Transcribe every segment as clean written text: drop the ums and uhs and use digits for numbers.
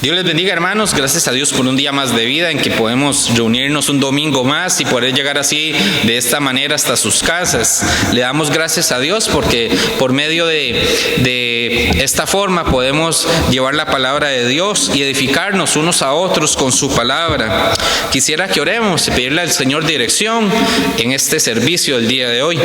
Dios les bendiga, hermanos. Gracias a Dios por un día más de vida en que podemos reunirnos un domingo más y poder llegar así de esta manera hasta sus casas. Le damos gracias a Dios porque por medio de esta forma podemos llevar la palabra de Dios y edificarnos unos a otros con su palabra. Quisiera que oremos y pedirle al Señor dirección en este servicio del día de hoy.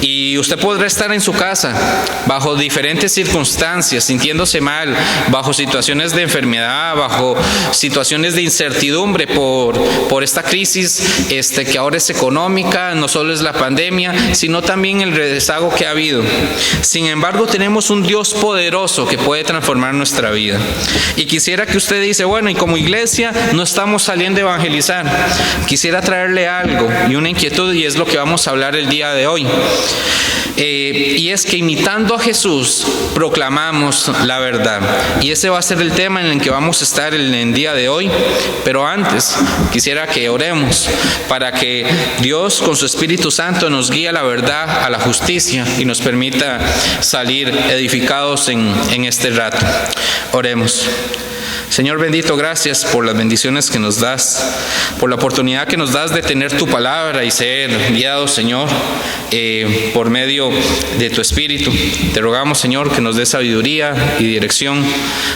Y usted podrá estar en su casa bajo diferentes circunstancias, sintiéndose mal, bajo situaciones de enfermedad, bajo situaciones de incertidumbre por esta crisis que ahora es económica, no solo es la pandemia, sino también el rezago que ha habido. Sin embargo, tenemos un Dios poderoso que puede transformar nuestra vida. Y quisiera que usted dice, bueno, y como iglesia no estamos saliendo a evangelizar. Quisiera traerle algo y una inquietud, y es lo que vamos a hablar el día de hoy. Y es que imitando a Jesús proclamamos la verdad, y ese va a ser el tema en el que vamos a estar el día de hoy. Pero antes quisiera que oremos para que Dios con su Espíritu Santo nos guíe a la verdad, a la justicia, y nos permita salir edificados en este rato. Oremos. Señor bendito, gracias por las bendiciones que nos das, por la oportunidad que nos das de tener tu palabra y ser guiados, Señor, por medio de tu Espíritu. Te rogamos, Señor, que nos dé sabiduría y dirección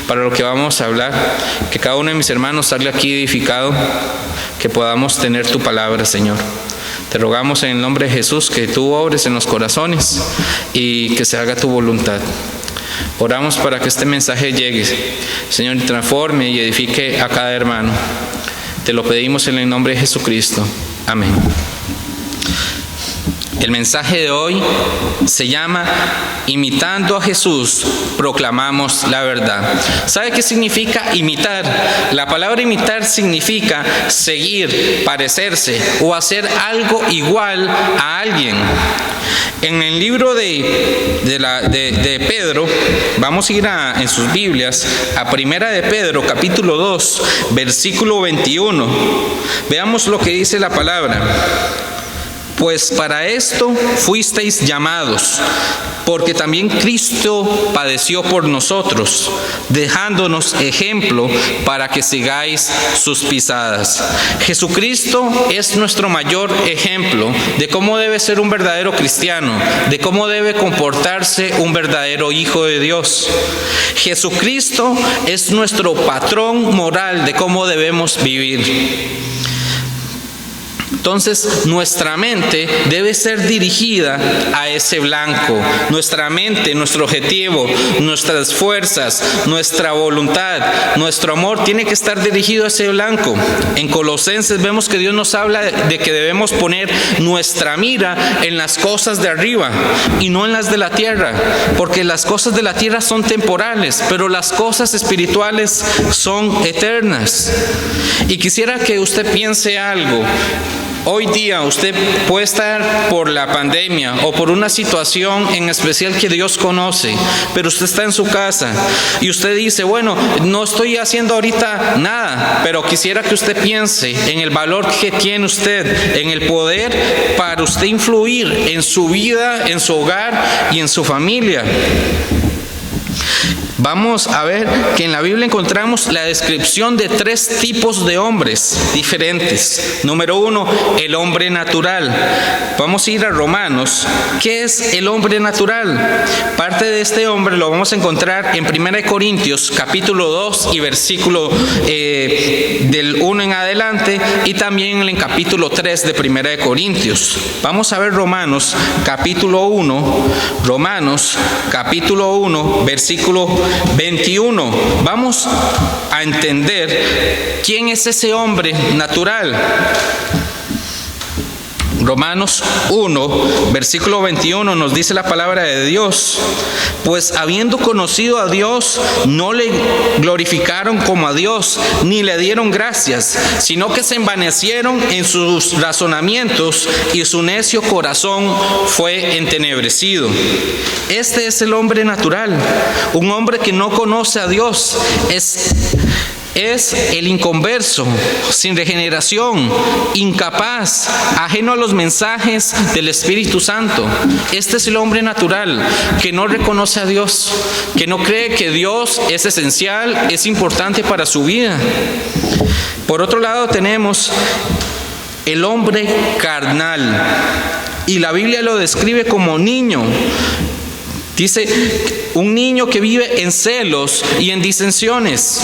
para lo que vamos a hablar, que cada uno de mis hermanos salga aquí edificado, que podamos tener tu palabra, Señor. Te rogamos en el nombre de Jesús que tú obres en los corazones y que se haga tu voluntad. Oramos para que este mensaje llegue, Señor, y transforme y edifique a cada hermano. Te lo pedimos en el nombre de Jesucristo. Amén. El mensaje de hoy se llama Imitando a Jesús, proclamamos la verdad. ¿Sabe qué significa imitar? La palabra imitar significa seguir, parecerse o hacer algo igual a alguien. En el libro de Pedro, vamos a ir en sus Biblias a Primera de Pedro, capítulo 2, versículo 21. Veamos lo que dice la palabra. Pues para esto fuisteis llamados, porque también Cristo padeció por nosotros, dejándonos ejemplo para que sigáis sus pisadas. Jesucristo es nuestro mayor ejemplo de cómo debe ser un verdadero cristiano, de cómo debe comportarse un verdadero hijo de Dios. Jesucristo es nuestro patrón moral de cómo debemos vivir. Entonces, nuestra mente debe ser dirigida a ese blanco. Nuestra mente, nuestro objetivo, nuestras fuerzas, nuestra voluntad, nuestro amor tiene que estar dirigido a ese blanco. En Colosenses vemos que Dios nos habla de que debemos poner nuestra mira en las cosas de arriba y no en las de la tierra, porque las cosas de la tierra son temporales, pero las cosas espirituales son eternas. Y quisiera que usted piense algo. Hoy día usted puede estar por la pandemia o por una situación en especial que Dios conoce, pero usted está en su casa y usted dice, bueno, no estoy haciendo ahorita nada, pero quisiera que usted piense en el valor que tiene usted, en el poder para usted influir en su vida, en su hogar y en su familia. Vamos a ver que en la Biblia encontramos la descripción de 3 tipos de hombres diferentes. Número 1, el hombre natural. Vamos a ir a Romanos. ¿Qué es el hombre natural? Parte de este hombre lo vamos a encontrar en 1 Corintios, capítulo 2 y versículo del 1 en adelante, y también en el capítulo 3 de 1 Corintios. Vamos a ver Romanos, capítulo 1, versículo 21. Vamos a entender quién es ese hombre natural. Romanos 1, versículo 21 nos dice la palabra de Dios: pues habiendo conocido a Dios, no le glorificaron como a Dios, ni le dieron gracias, sino que se envanecieron en sus razonamientos, y su necio corazón fue entenebrecido. Este es el hombre natural, un hombre que no conoce a Dios, es el inconverso, sin regeneración, incapaz, ajeno a los mensajes del Espíritu Santo. Este es el hombre natural, que no reconoce a Dios, que no cree que Dios es esencial, es importante para su vida. Por otro lado tenemos el hombre carnal, y la Biblia lo describe como niño. Dice, un niño que vive en celos y en disensiones.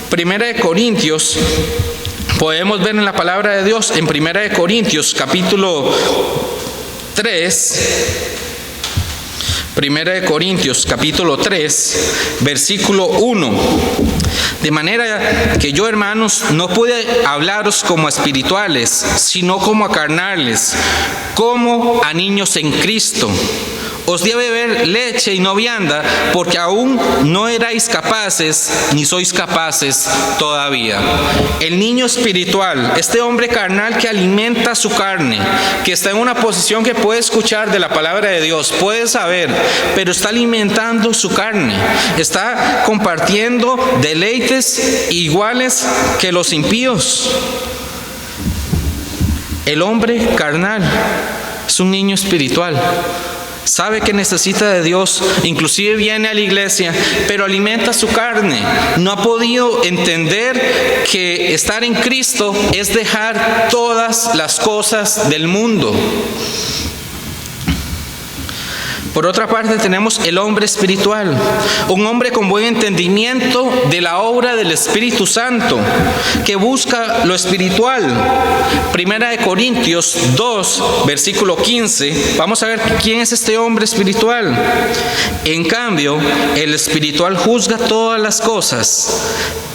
Primera de Corintios, podemos ver en la palabra de Dios, en Primera de Corintios, capítulo 3, Primera de Corintios, capítulo 3, versículo 1. De manera que yo, hermanos, no pude hablaros como a espirituales, sino como a carnales, como a niños en Cristo. Os di a beber leche y no vianda, porque aún no erais capaces, ni sois capaces todavía. El niño espiritual, este hombre carnal que alimenta su carne, que está en una posición que puede escuchar de la palabra de Dios, puede saber, pero está alimentando su carne, está compartiendo deleites iguales que los impíos. El hombre carnal es un niño espiritual. Sabe que necesita de Dios, inclusive viene a la iglesia, pero alimenta su carne. No ha podido entender que estar en Cristo es dejar todas las cosas del mundo. Por otra parte tenemos el hombre espiritual, un hombre con buen entendimiento de la obra del Espíritu Santo, que busca lo espiritual. Primera de Corintios 2, versículo 15, vamos a ver quién es este hombre espiritual. En cambio, el espiritual juzga todas las cosas,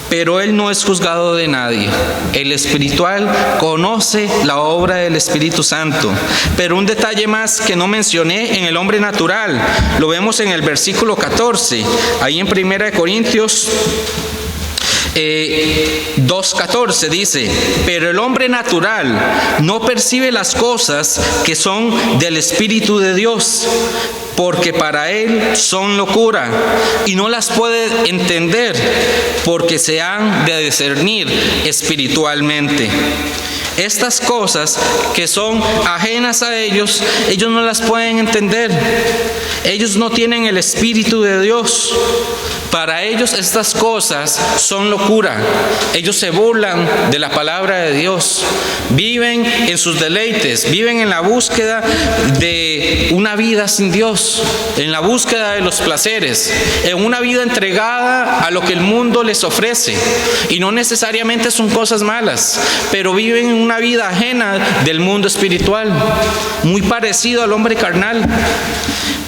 pero él no es juzgado de nadie. El espiritual conoce la obra del Espíritu Santo. Pero un detalle más que no mencioné en el hombre natural, lo vemos en el versículo 14, ahí en 1 Corintios 2:14 dice, pero el hombre natural no percibe las cosas que son del Espíritu de Dios, porque para él son locura, y no las puede entender, porque se han de discernir espiritualmente. Estas cosas que son ajenas a ellos, ellos no las pueden entender. Ellos no tienen el Espíritu de Dios. Para ellos estas cosas son locura. Ellos se burlan de la palabra de Dios. Viven en sus deleites, viven en la búsqueda de una vida sin Dios, en la búsqueda de los placeres, en una vida entregada a lo que el mundo les ofrece. Y no necesariamente son cosas malas, pero viven en una vida ajena del mundo espiritual, muy parecido al hombre carnal.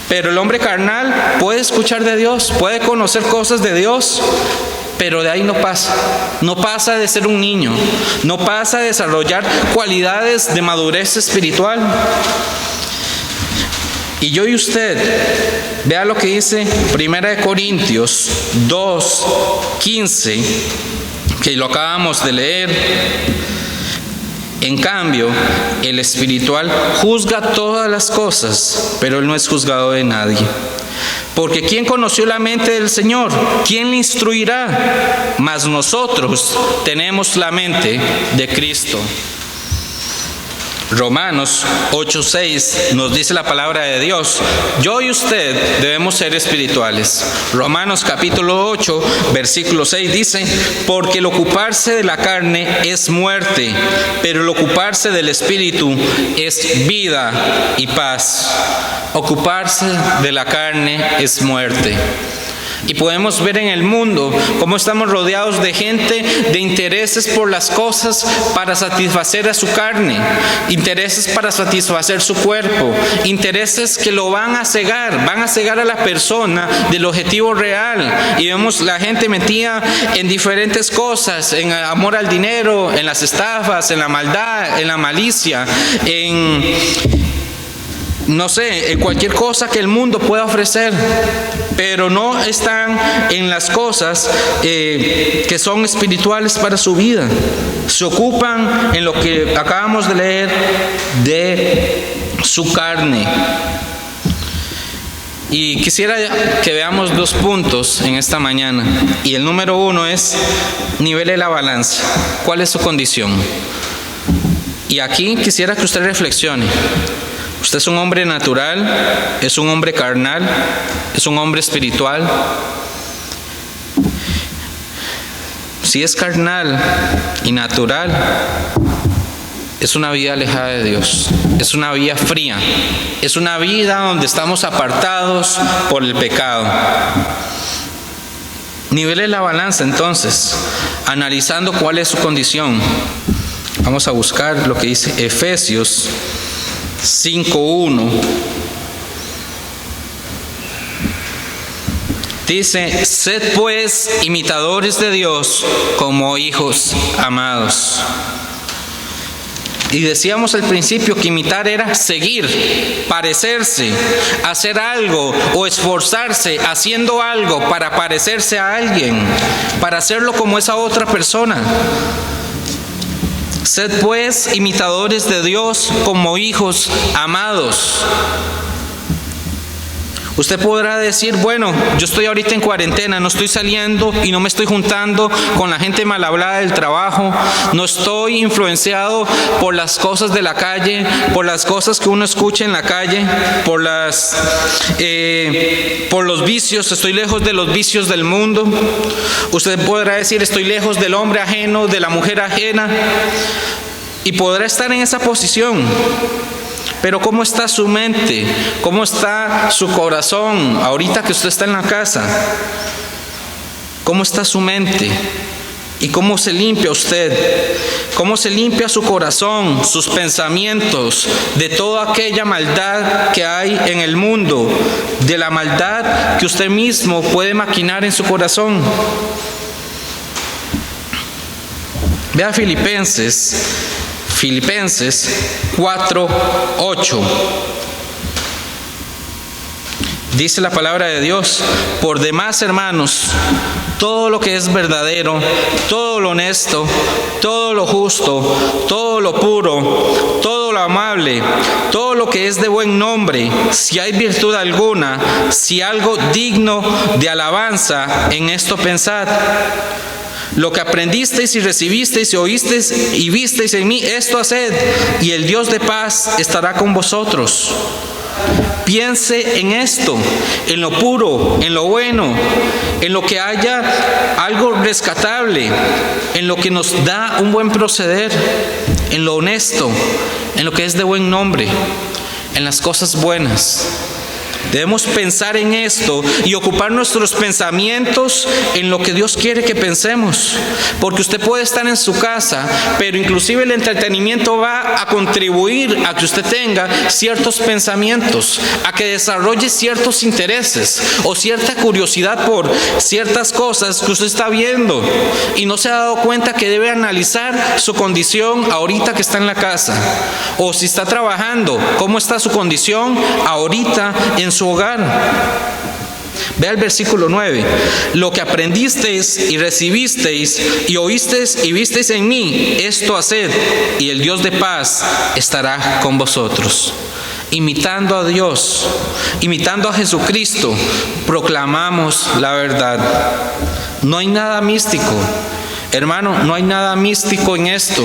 Pero el hombre carnal puede escuchar de Dios, puede conocer cosas de Dios, pero de ahí no pasa. No pasa de ser un niño, no pasa de desarrollar cualidades de madurez espiritual. Y yo y usted, vea lo que dice 1 Corintios 2:15, que lo acabamos de leer. En cambio, el espiritual juzga todas las cosas, pero él no es juzgado de nadie. Porque ¿quién conoció la mente del Señor? ¿Quién le instruirá? Mas nosotros tenemos la mente de Cristo. Romanos 8:6 nos dice la palabra de Dios, yo y usted debemos ser espirituales. Romanos capítulo 8, versículo 6 dice, porque el ocuparse de la carne es muerte, pero el ocuparse del espíritu es vida y paz. Ocuparse de la carne es muerte. Y podemos ver en el mundo cómo estamos rodeados de gente de intereses por las cosas para satisfacer a su carne, intereses para satisfacer su cuerpo, intereses que lo van a cegar a la persona del objetivo real. Y vemos la gente metida en diferentes cosas, en amor al dinero, en las estafas, en la maldad, en la malicia, en cualquier cosa que el mundo pueda ofrecer, pero no están en las cosas que son espirituales para su vida. Se ocupan en lo que acabamos de leer de su carne. Y quisiera que veamos 2 puntos en esta mañana. Y el número 1 es: nivele la balanza. ¿Cuál es su condición? Y aquí quisiera que usted reflexione. ¿Usted es un hombre natural? ¿Es un hombre carnal? ¿Es un hombre espiritual? Si es carnal y natural, es una vida alejada de Dios, es una vida fría, es una vida donde estamos apartados por el pecado. Nivele la balanza entonces, analizando cuál es su condición. Vamos a buscar lo que dice Efesios 5:1. Dice: sed pues imitadores de Dios como hijos amados. Y decíamos al principio que imitar era seguir, parecerse, hacer algo o esforzarse haciendo algo para parecerse a alguien, para hacerlo como esa otra persona. Sed pues imitadores de Dios como hijos amados. Usted podrá decir: bueno, yo estoy ahorita en cuarentena, no estoy saliendo y no me estoy juntando con la gente mal hablada del trabajo, no estoy influenciado por las cosas de la calle, por las cosas que uno escucha en la calle, por los vicios, estoy lejos de los vicios del mundo. Usted podrá decir: estoy lejos del hombre ajeno, de la mujer ajena, y podrá estar en esa posición. Pero ¿cómo está su mente? ¿Cómo está su corazón ahorita que usted está en la casa? ¿Cómo está su mente? ¿Y cómo se limpia usted? ¿Cómo se limpia su corazón, sus pensamientos de toda aquella maldad que hay en el mundo, de la maldad que usted mismo puede maquinar en su corazón? Vea Filipenses 4:8. Dice la palabra de Dios: por demás, hermanos, todo lo que es verdadero, todo lo honesto, todo lo justo, todo lo puro, todo lo amable, todo lo que es de buen nombre, si hay virtud alguna, si algo digno de alabanza, en esto pensad. Lo que aprendisteis y recibisteis y oísteis y visteis en mí, esto haced, y el Dios de paz estará con vosotros. Piense en esto, en lo puro, en lo bueno, en lo que haya algo rescatable, en lo que nos da un buen proceder, en lo honesto, en lo que es de buen nombre, en las cosas buenas. Debemos pensar en esto y ocupar nuestros pensamientos en lo que Dios quiere que pensemos. Porque usted puede estar en su casa, pero inclusive el entretenimiento va a contribuir a que usted tenga ciertos pensamientos, a que desarrolle ciertos intereses o cierta curiosidad por ciertas cosas que usted está viendo y no se ha dado cuenta que debe analizar su condición ahorita que está en la casa. O si está trabajando, ¿cómo está su condición ahorita en su hogar? Vea el versículo 9. Lo que aprendisteis y recibisteis y oísteis y visteis en mí, esto haced, y el Dios de paz estará con vosotros. Imitando a Dios, imitando a Jesucristo, proclamamos la verdad. No hay nada místico, hermano, no hay nada místico en esto.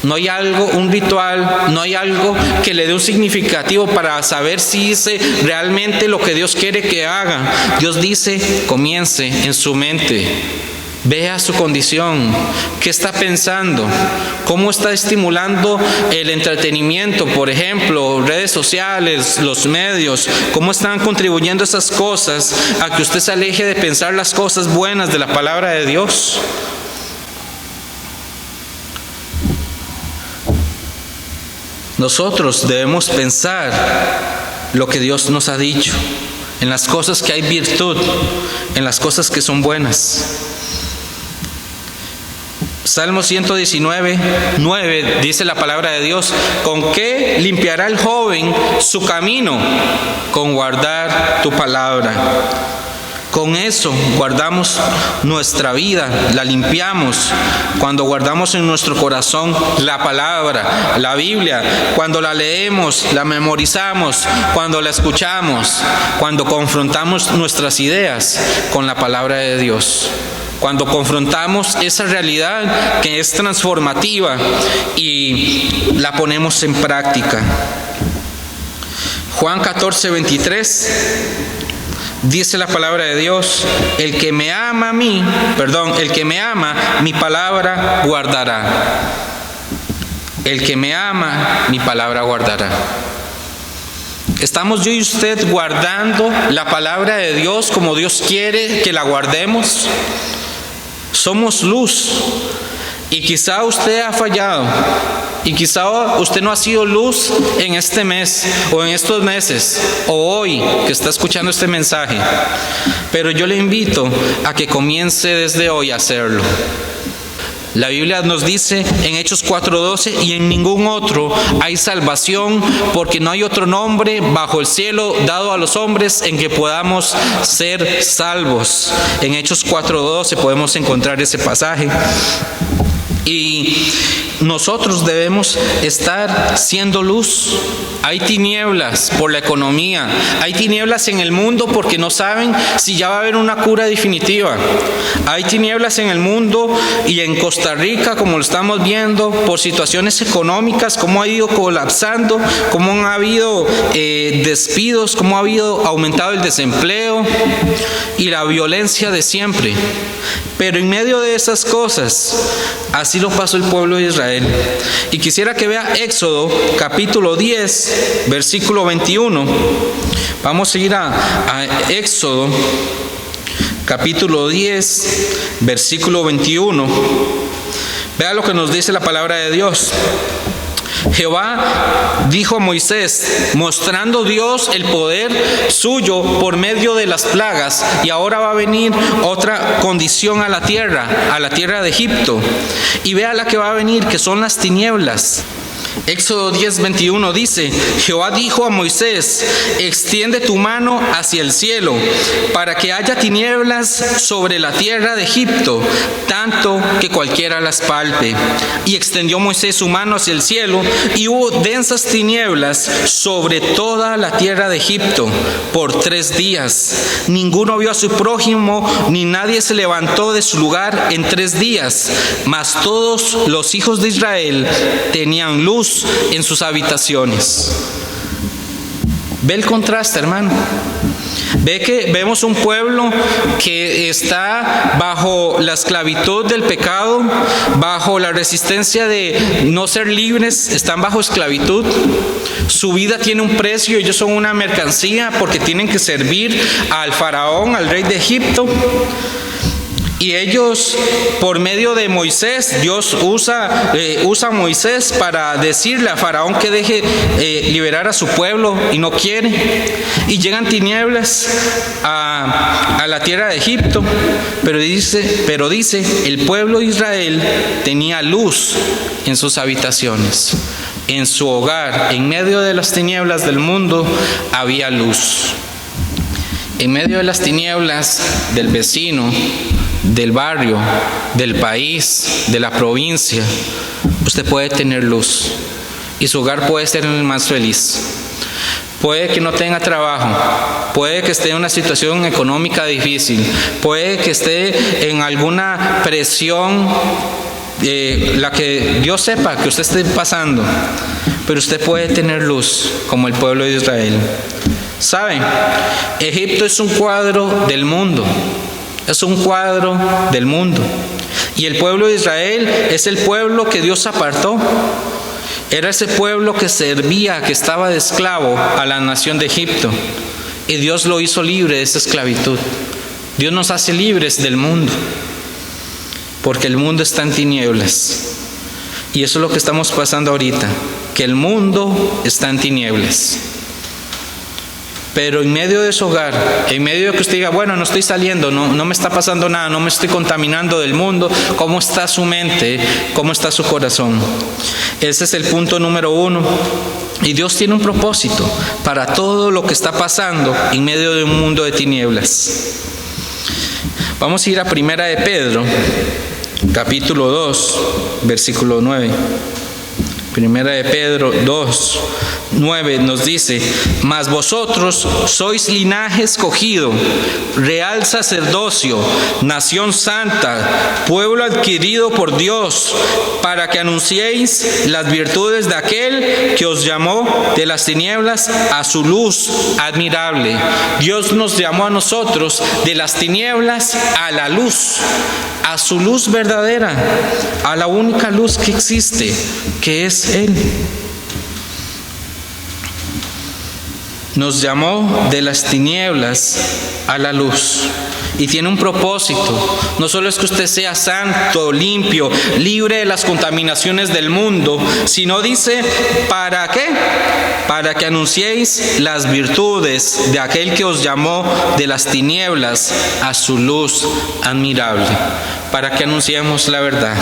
No hay algo, un ritual, no hay algo que le dé un significativo para saber si hice realmente lo que Dios quiere que haga. Dios dice: comience en su mente. Vea su condición, qué está pensando, cómo está estimulando el entretenimiento, por ejemplo, redes sociales, los medios, cómo están contribuyendo esas cosas a que usted se aleje de pensar las cosas buenas de la palabra de Dios. Nosotros debemos pensar lo que Dios nos ha dicho, en las cosas que hay virtud, en las cosas que son buenas. Salmo 119:9 dice la palabra de Dios: ¿con qué limpiará el joven su camino? Con guardar tu palabra. Con eso guardamos nuestra vida, la limpiamos. Cuando guardamos en nuestro corazón la palabra, la Biblia, cuando la leemos, la memorizamos, cuando la escuchamos, cuando confrontamos nuestras ideas con la palabra de Dios. Cuando confrontamos esa realidad que es transformativa y la ponemos en práctica. Juan 14:23 dice la palabra de Dios: el que me ama, mi palabra guardará. El que me ama, mi palabra guardará. ¿Estamos yo y usted guardando la palabra de Dios como Dios quiere que la guardemos? Somos luz, y quizá usted ha fallado, y quizá usted no ha sido luz en este mes, o en estos meses, o hoy que está escuchando este mensaje, pero yo le invito a que comience desde hoy a hacerlo. La Biblia nos dice en Hechos 4:12: y en ningún otro hay salvación, porque no hay otro nombre bajo el cielo dado a los hombres en que podamos ser salvos. En Hechos 4:12 podemos encontrar ese pasaje. Y nosotros debemos estar siendo luz. Hay tinieblas por la economía, hay tinieblas en el mundo porque no saben si ya va a haber una cura definitiva. Hay tinieblas en el mundo y en Costa Rica, como lo estamos viendo, por situaciones económicas, cómo ha ido colapsando, cómo han habido despidos, cómo ha habido aumentado el desempleo y la violencia de siempre. Pero en medio de esas cosas, así lo pasó el pueblo de Israel. Y quisiera que vea Éxodo capítulo 10, versículo 21. Vamos a ir a Éxodo capítulo 10, versículo 21. Vea lo que nos dice la palabra de Dios. Jehová dijo a Moisés, mostrando Dios el poder suyo por medio de las plagas, y ahora va a venir otra condición a la tierra de Egipto, y vea la que va a venir, que son las tinieblas. Éxodo 10:21 dice: Jehová dijo a Moisés, extiende tu mano hacia el cielo, para que haya tinieblas sobre la tierra de Egipto, tanto que cualquiera las palpe. Y extendió Moisés su mano hacia el cielo, y hubo densas tinieblas sobre toda la tierra de Egipto por 3 días. Ninguno vio a su prójimo, ni nadie se levantó de su lugar en 3 días. Mas todos los hijos de Israel tenían luz en sus habitaciones. Ve el contraste, hermano. Ve que vemos un pueblo que está bajo la esclavitud del pecado, bajo la resistencia de no ser libres, están bajo esclavitud. Su vida tiene un precio, ellos son una mercancía porque tienen que servir al faraón, al rey de Egipto. Y ellos, por medio de Moisés, Dios usa a Moisés para decirle a Faraón que deje liberar a su pueblo, y no quiere. Y llegan tinieblas a la tierra de Egipto, pero dice, el pueblo de Israel tenía luz en sus habitaciones, en su hogar. En medio de las tinieblas del mundo había luz. En medio de las tinieblas del vecino, del barrio, del país, de la provincia, usted puede tener luz, y su hogar puede ser el más feliz. Puede que no tenga trabajo, puede que esté en una situación económica difícil, puede que esté en alguna presión, la que Dios sepa que usted esté pasando, pero usted puede tener luz como el pueblo de Israel. ¿Saben? Egipto es un cuadro del mundo. Es un cuadro del mundo. Y el pueblo de Israel es el pueblo que Dios apartó. Era ese pueblo que servía, que estaba de esclavo a la nación de Egipto. Y Dios lo hizo libre de esa esclavitud. Dios nos hace libres del mundo, porque el mundo está en tinieblas. Y eso es lo que estamos pasando ahorita, que el mundo está en tinieblas. Pero en medio de su hogar, en medio de que usted diga, bueno, no estoy saliendo, no me está pasando nada, no me estoy contaminando del mundo, ¿cómo está su mente? ¿Cómo está su corazón? Ese es el punto número 1. Y Dios tiene un propósito para todo lo que está pasando en medio de un mundo de tinieblas. Vamos a ir a Primera de Pedro, capítulo 2, versículo 9. Primera de Pedro 2, 9 nos dice: mas vosotros sois linaje escogido, real sacerdocio, nación santa, pueblo adquirido por Dios, para que anunciéis las virtudes de aquel que os llamó de las tinieblas a su luz admirable. Dios nos llamó a nosotros de las tinieblas a la luz, a su luz verdadera, a la única luz que existe, que es Él. Nos llamó de las tinieblas a la luz y tiene un propósito. No solo es que usted sea santo, limpio, libre de las contaminaciones del mundo, sino dice, ¿para qué? Para que anunciéis las virtudes de aquel que os llamó de las tinieblas a su luz admirable. Para que anunciemos la verdad.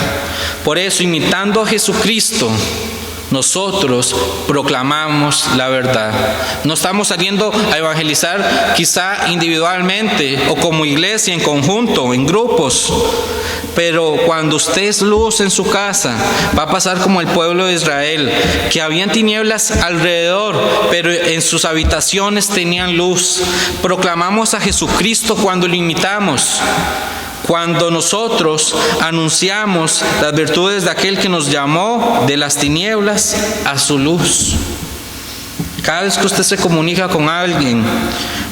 Por eso, imitando a Jesucristo, nosotros proclamamos la verdad. No estamos saliendo a evangelizar quizá individualmente o como iglesia en conjunto, en grupos. Pero cuando usted es luz en su casa, va a pasar como el pueblo de Israel, que habían tinieblas alrededor, pero en sus habitaciones tenían luz. Proclamamos a Jesucristo cuando lo imitamos. Cuando nosotros anunciamos las virtudes de aquel que nos llamó de las tinieblas a su luz. Cada vez que usted se comunica con alguien,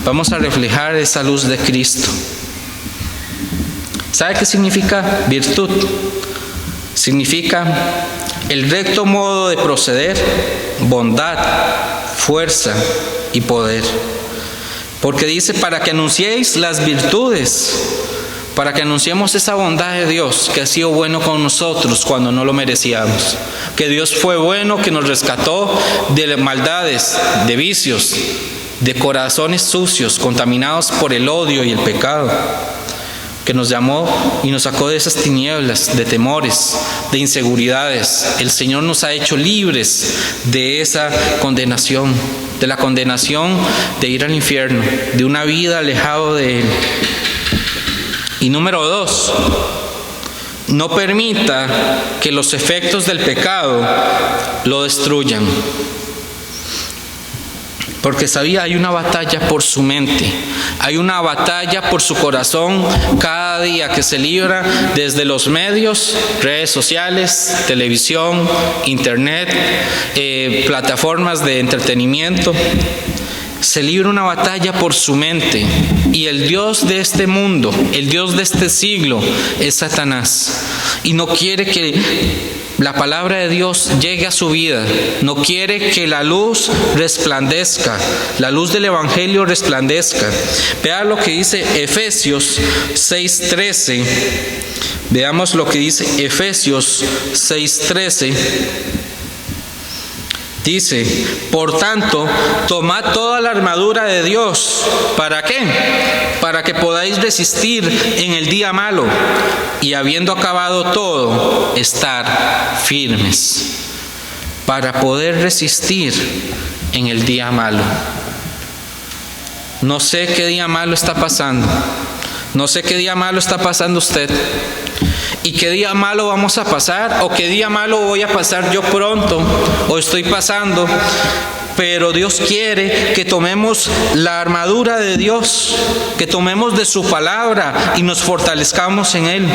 vamos a reflejar esa luz de Cristo. ¿Sabe qué significa virtud? Significa el recto modo de proceder, bondad, fuerza y poder. Porque dice, para que anunciéis las virtudes, para que anunciemos esa bondad de Dios que ha sido bueno con nosotros cuando no lo merecíamos. Que Dios fue bueno, que nos rescató de maldades, de vicios, de corazones sucios, contaminados por el odio y el pecado. Que nos llamó y nos sacó de esas tinieblas, de temores, de inseguridades. El Señor nos ha hecho libres de esa condenación, de la condenación de ir al infierno, de una vida alejado de Él. Y número 2, no permita que los efectos del pecado lo destruyan. Porque sabía, hay una batalla por su mente, hay una batalla por su corazón cada día que se libra desde los medios, redes sociales, televisión, internet, plataformas de entretenimiento. Se libra una batalla por su mente, y el Dios de este mundo, el Dios de este siglo, es Satanás, y no quiere que la palabra de Dios llegue a su vida, no quiere que la luz resplandezca, la luz del Evangelio resplandezca. Vea lo que dice Efesios 6:13, veamos lo que dice Efesios 6:13. Dice, por tanto, tomad toda la armadura de Dios. ¿Para qué? Para que podáis resistir en el día malo y habiendo acabado todo, estar firmes. Para poder resistir en el día malo. No sé qué día malo está pasando. No sé qué día malo está pasando usted. ¿Y qué día malo vamos a pasar? ¿O qué día malo voy a pasar yo pronto? ¿O estoy pasando? Pero Dios quiere que tomemos la armadura de Dios, que tomemos de su palabra y nos fortalezcamos en Él.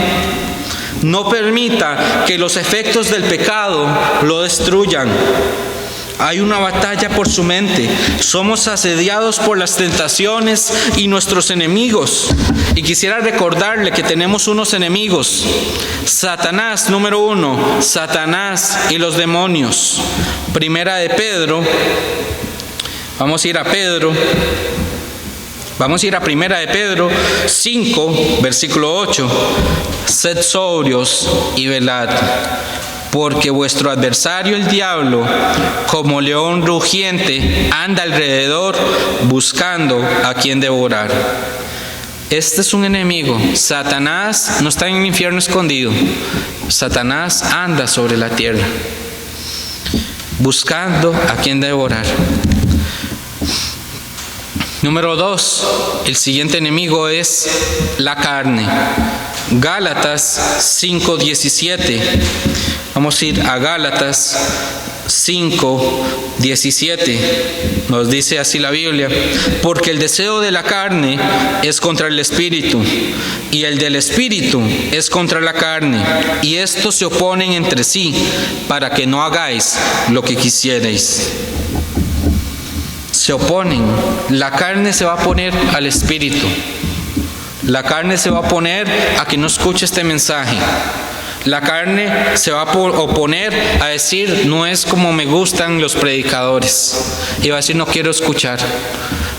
No permita que los efectos del pecado lo destruyan. Hay una batalla por su mente. Somos asediados por las tentaciones y nuestros enemigos. Y quisiera recordarle que tenemos unos enemigos. Satanás, número 1, Satanás y los demonios. Primera de Pedro. Vamos a ir a Pedro. Vamos a ir a Primera de Pedro 5, versículo 8. Sed sobrios y velad. Porque vuestro adversario el diablo, como león rugiente, anda alrededor buscando a quien devorar. Este es un enemigo. Satanás no está en el infierno escondido. Satanás anda sobre la tierra, buscando a quien devorar. Número 2, el siguiente enemigo es la carne. Gálatas 5:17. Vamos a ir a Gálatas 5:17. Nos dice así la Biblia: porque el deseo de la carne es contra el espíritu, y el del espíritu es contra la carne, y estos se oponen entre sí, para que no hagáis lo que quisierais. Se oponen. La carne se va a oponer al espíritu. La carne se va a oponer a que no escuche este mensaje. La carne se va a oponer a decir: no es como me gustan los predicadores. Y va a decir: no quiero escuchar.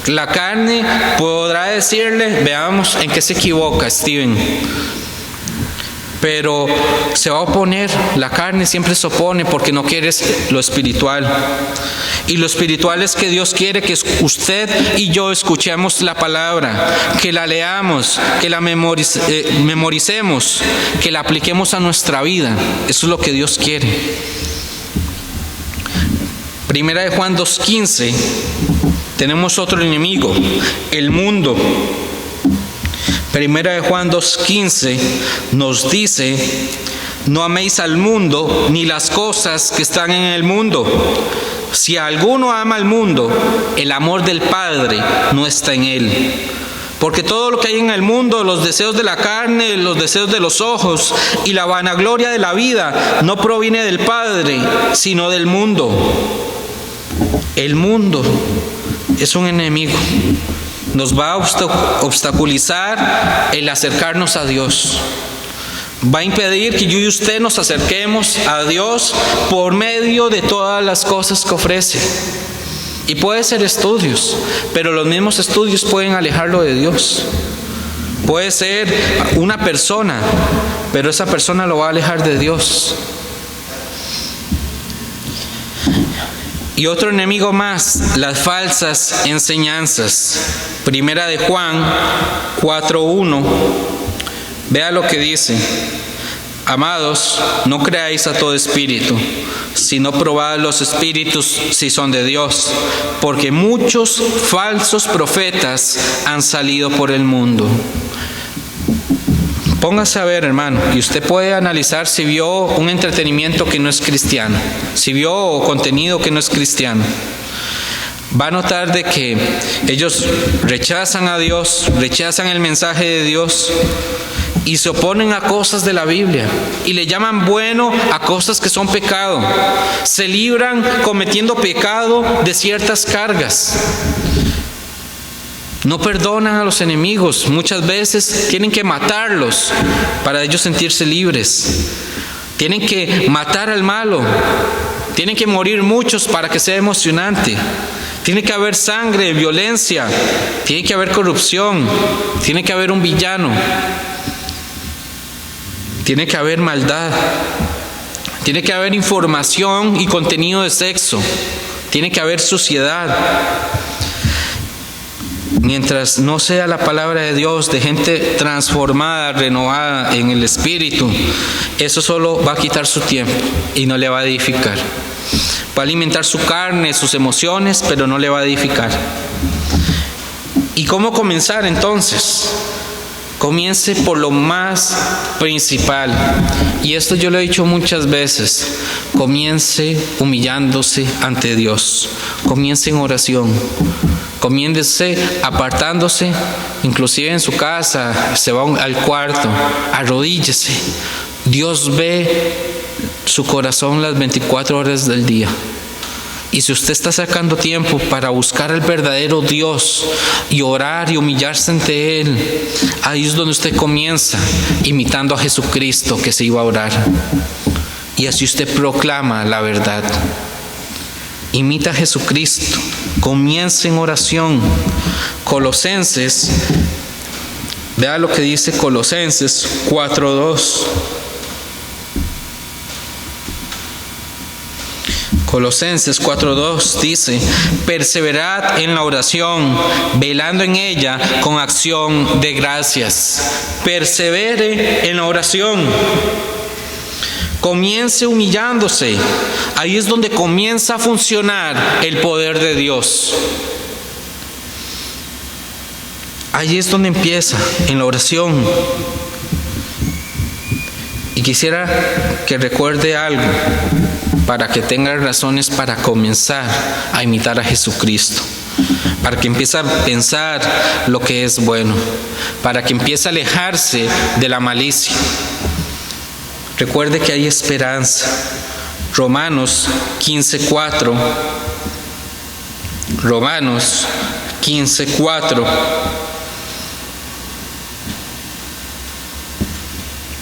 La carne podrá decirle: veamos en qué se equivoca Steven. Pero se va a oponer. La carne siempre se opone porque no quiere lo espiritual. Y lo espiritual es que Dios quiere que usted y yo escuchemos la palabra, que la leamos, que la memoricemos, que la apliquemos a nuestra vida. Eso es lo que Dios quiere. Primera de Juan 2:15. Tenemos otro enemigo, el mundo. Primera de Juan 2:15 nos dice: no améis al mundo ni las cosas que están en el mundo. Si alguno ama al mundo, el amor del Padre no está en él. Porque todo lo que hay en el mundo, los deseos de la carne, los deseos de los ojos y la vanagloria de la vida, no proviene del Padre, sino del mundo. El mundo es un enemigo. Nos va a obstaculizar el acercarnos a Dios. Va a impedir que yo y usted nos acerquemos a Dios por medio de todas las cosas que ofrece. Y puede ser estudios, pero los mismos estudios pueden alejarlo de Dios. Puede ser una persona, pero esa persona lo va a alejar de Dios. Y otro enemigo más, las falsas enseñanzas. Primera de Juan 4:1. Vea lo que dice: amados, no creáis a todo espíritu, sino probad los espíritus si son de Dios, porque muchos falsos profetas han salido por el mundo. Póngase a ver, hermano, y usted puede analizar si vio un entretenimiento que no es cristiano, si vio contenido que no es cristiano. Va a notar de que ellos rechazan a Dios, rechazan el mensaje de Dios y se oponen a cosas de la Biblia y le llaman bueno a cosas que son pecado. Se libran cometiendo pecado de ciertas cargas. No perdonan a los enemigos. Muchas veces tienen que matarlos para ellos sentirse libres. Tienen que matar al malo. Tienen que morir muchos para que sea emocionante. Tiene que haber sangre, violencia. Tiene que haber corrupción. Tiene que haber un villano. Tiene que haber maldad. Tiene que haber información y contenido de sexo. Tiene que haber suciedad. Mientras no sea la palabra de Dios, de gente transformada, renovada en el Espíritu, eso solo va a quitar su tiempo y no le va a edificar. Va a alimentar su carne, sus emociones, pero no le va a edificar. ¿Y cómo comenzar entonces? Comience por lo más principal. Y esto yo lo he dicho muchas veces. Comience humillándose ante Dios. Comience en oración. Comience apartándose, inclusive en su casa, se va al cuarto, arrodíllese. Dios ve su corazón las 24 horas del día. Y si usted está sacando tiempo para buscar al verdadero Dios y orar y humillarse ante Él, ahí es donde usted comienza, imitando a Jesucristo que se iba a orar. Y así usted proclama la verdad. Imita a Jesucristo. Comience en oración. Colosenses, vea lo que dice Colosenses 4:2. Colosenses 4:2 dice: perseverad en la oración, velando en ella con acción de gracias. Persevere en la oración. Comience humillándose. Ahí es donde comienza a funcionar el poder de Dios. Allí es donde empieza, en la oración. Y quisiera que recuerde algo para que tenga razones para comenzar a imitar a Jesucristo, para que empiece a pensar lo que es bueno, para que empiece a alejarse de la malicia. Recuerde que hay esperanza. Romanos 15:4. Romanos 15:4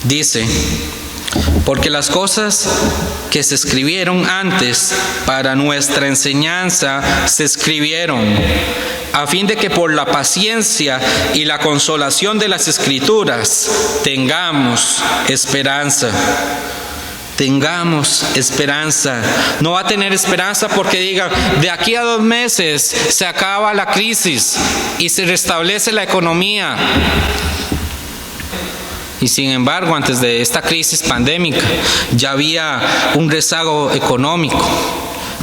dice: porque las cosas que se escribieron antes para nuestra enseñanza se escribieron, a fin de que por la paciencia y la consolación de las Escrituras tengamos esperanza. Tengamos esperanza. No va a tener esperanza porque diga, de aquí a 2 meses se acaba la crisis y se restablece la economía. Y sin embargo, antes de esta crisis pandémica, ya había un rezago económico.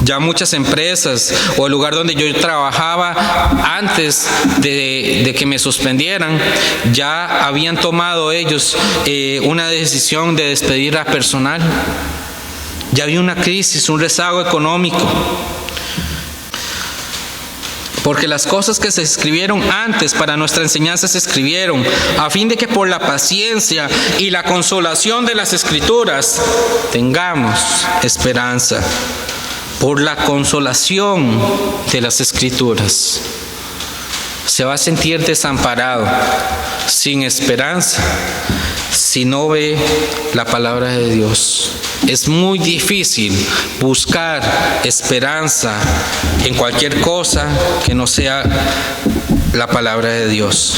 Ya muchas empresas o el lugar donde yo trabajaba antes de que me suspendieran, ya habían tomado ellos una decisión de despedir a personal. Ya había una crisis, un rezago económico. Porque las cosas que se escribieron antes para nuestra enseñanza se escribieron, a fin de que por la paciencia y la consolación de las Escrituras tengamos esperanza. Por la consolación de las Escrituras. Se va a sentir desamparado, sin esperanza, si no ve la palabra de Dios. Es muy difícil buscar esperanza en cualquier cosa que no sea la palabra de Dios.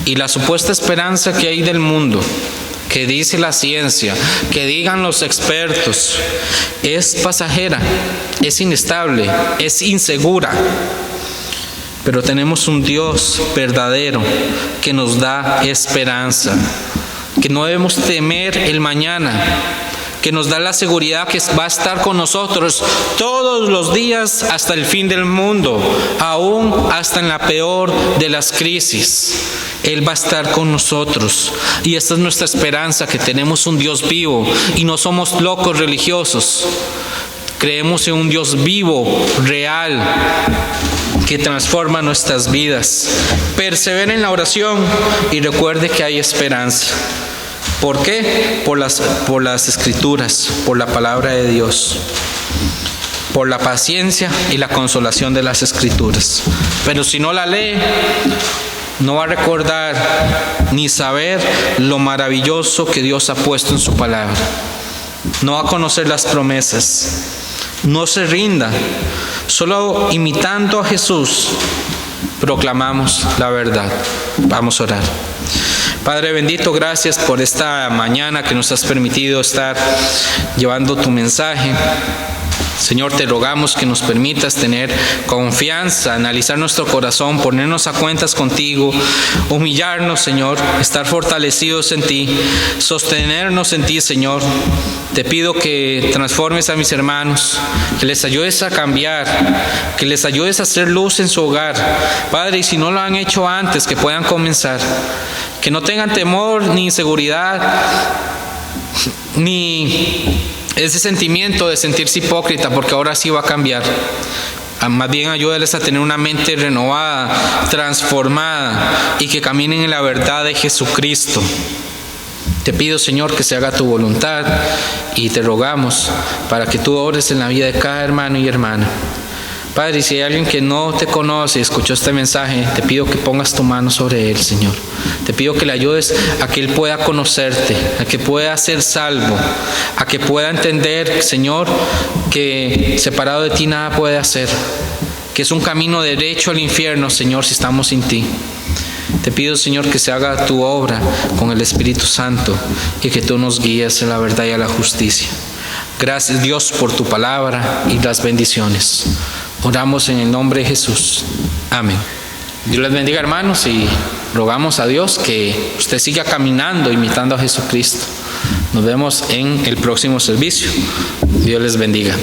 Y la supuesta esperanza que hay del mundo, que dice la ciencia, que digan los expertos, es pasajera, es inestable, es insegura. Pero tenemos un Dios verdadero que nos da esperanza, que no debemos temer el mañana, que nos da la seguridad que va a estar con nosotros todos los días hasta el fin del mundo, aún hasta en la peor de las crisis. Él va a estar con nosotros. Y esta es nuestra esperanza, que tenemos un Dios vivo y no somos locos religiosos. Creemos en un Dios vivo, real, que transforma nuestras vidas. Persevere en la oración y recuerde que hay esperanza. ¿Por qué? Por las Escrituras, por la palabra de Dios, por la paciencia y la consolación de las Escrituras. Pero si no la lee, no va a recordar ni saber lo maravilloso que Dios ha puesto en su palabra. No va a conocer las promesas. No se rinda. Solo imitando a Jesús proclamamos la verdad. Vamos a orar. Padre bendito, gracias por esta mañana que nos has permitido estar llevando tu mensaje. Señor, te rogamos que nos permitas tener confianza, analizar nuestro corazón, ponernos a cuentas contigo, humillarnos, Señor, estar fortalecidos en ti, sostenernos en ti, Señor. Te pido que transformes a mis hermanos, que les ayudes a cambiar, que les ayudes a hacer luz en su hogar. Padre, y si no lo han hecho antes, que puedan comenzar. Que no tengan temor ni inseguridad, ni ese sentimiento de sentirse hipócrita, porque ahora sí va a cambiar. Más bien ayúdales a tener una mente renovada, transformada, y que caminen en la verdad de Jesucristo. Te pido, Señor, que se haga tu voluntad, y te rogamos para que tú obres en la vida de cada hermano y hermana. Padre, si hay alguien que no te conoce y escuchó este mensaje, te pido que pongas tu mano sobre él, Señor. Te pido que le ayudes a que él pueda conocerte, a que pueda ser salvo, a que pueda entender, Señor, que separado de ti nada puede hacer, que es un camino derecho al infierno, Señor, si estamos sin ti. Te pido, Señor, que se haga tu obra con el Espíritu Santo y que tú nos guíes en la verdad y a la justicia. Gracias, Dios, por tu palabra y las bendiciones. Oramos en el nombre de Jesús. Amén. Dios les bendiga, hermanos, y rogamos a Dios que usted siga caminando, imitando a Jesucristo. Nos vemos en el próximo servicio. Dios les bendiga.